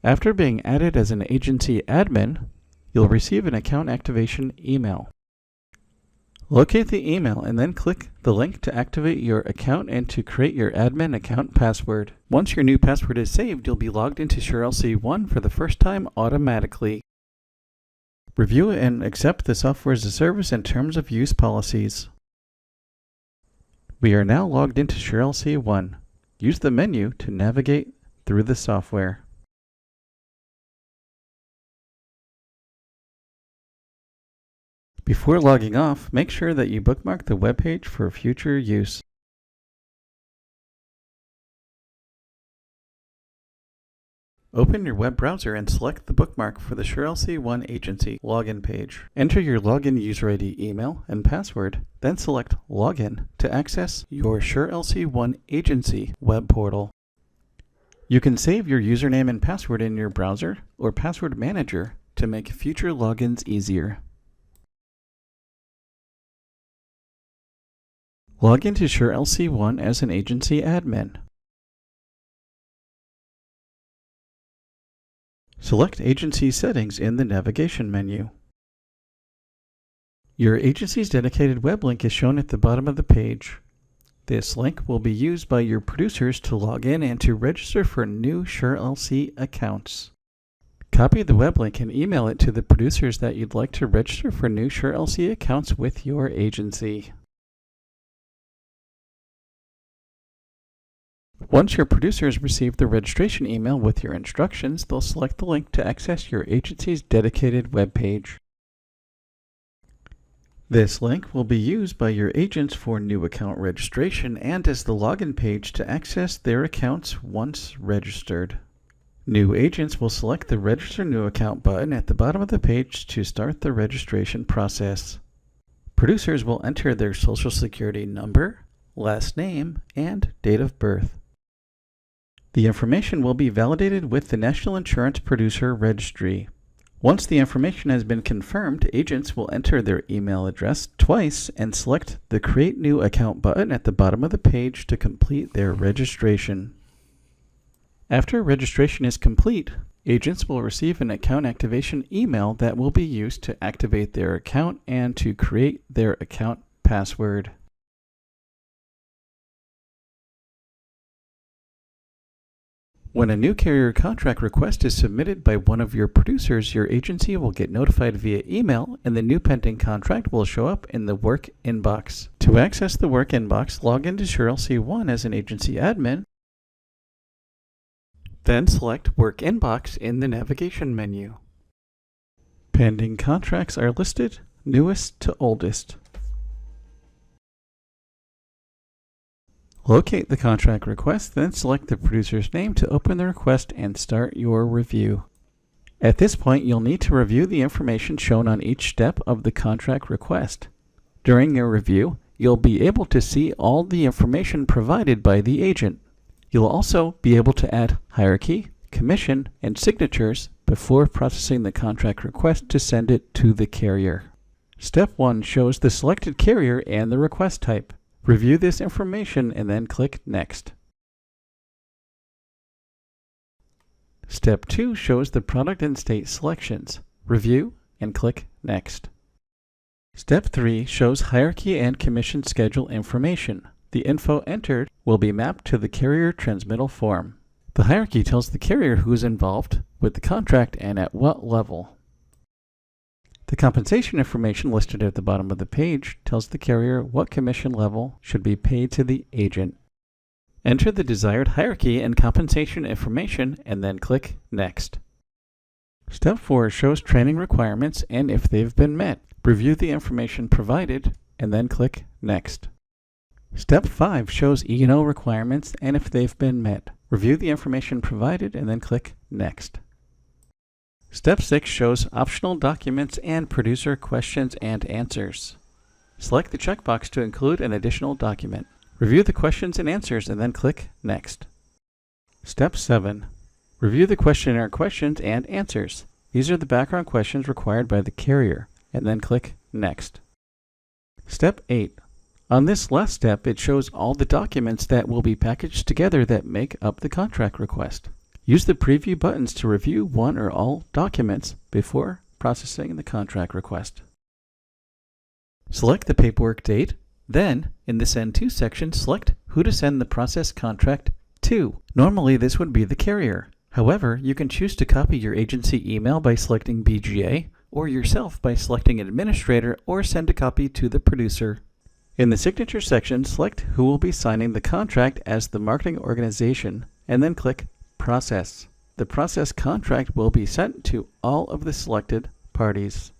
After being added as an agency admin, you'll receive an account activation email. Locate the email and then click the link to activate your account and to create your admin account password. Once your new password is saved, you'll be logged into SureLC 1 for the first time automatically. Review and accept the software as a service and terms of use policies. We are now logged into SureLC 1. Use the menu to navigate through the software. Before logging off, make sure that you bookmark the web page for future use. Open your web browser and select the bookmark for the SureLC 1 Agency login page. Enter your login user ID, email, and password, then select Login to access your SureLC 1 Agency web portal. You can save your username and password in your browser or password manager to make future logins easier. Log into SureLC 1 as an agency admin. Select Agency Settings in the navigation menu. Your agency's dedicated web link is shown at the bottom of the page. This link will be used by your producers to log in and to register for new SureLC accounts. Copy the web link and email it to the producers that you'd like to register for new SureLC accounts with your agency. Once your producers receive the registration email with your instructions, they'll select the link to access your agency's dedicated web page. This link will be used by your agents for new account registration and as the login page to access their accounts once registered. New agents will select the Register New Account button at the bottom of the page to start the registration process. Producers will enter their Social Security number, last name, and date of birth. The information will be validated with the National Insurance Producer Registry. Once the information has been confirmed, agents will enter their email address twice and select the Create New Account button at the bottom of the page to complete their registration. After registration is complete, agents will receive an account activation email that will be used to activate their account and to create their account password. When a new carrier contract request is submitted by one of your producers, your agency will get notified via email and the new pending contract will show up in the work inbox. To access the work inbox, log into SureLC 1 as an agency admin, then select Work Inbox in the navigation menu. Pending contracts are listed, newest to oldest. Locate the contract request, then select the producer's name to open the request and start your review. At this point, you'll need to review the information shown on each step of the contract request. During your review, you'll be able to see all the information provided by the agent. You'll also be able to add hierarchy, commission, and signatures before processing the contract request to send it to the carrier. Step 1 shows the selected carrier and the request type. Review this information and then click Next. Step 2 shows the product and state selections. Review and click Next. Step 3 shows hierarchy and commission schedule information. The info entered will be mapped to the carrier transmittal form. The hierarchy tells the carrier who is involved with the contract and at what level. The compensation information listed at the bottom of the page tells the carrier what commission level should be paid to the agent. Enter the desired hierarchy and compensation information and then click Next. Step 4 shows training requirements and if they've been met. Review the information provided and then click Next. Step 5 shows E&O requirements and if they've been met. Review the information provided and then click Next. Step 6 shows optional documents and producer questions and answers. Select the checkbox to include an additional document. Review the questions and answers and then click Next. Step 7. Review the questionnaire questions and answers. These are the background questions required by the carrier, and then click Next. Step 8. On this last step, it shows all the documents that will be packaged together that make up the contract request. Use the preview buttons to review one or all documents before processing the contract request. Select the paperwork date. Then, in the Send To section, select who to send the process contract to. Normally, this would be the carrier. However, you can choose to copy your agency email by selecting BGA, or yourself by selecting Administrator, or send a copy to the producer. In the Signature section, select who will be signing the contract as the marketing organization, and then click Process. The process contract will be sent to all of the selected parties.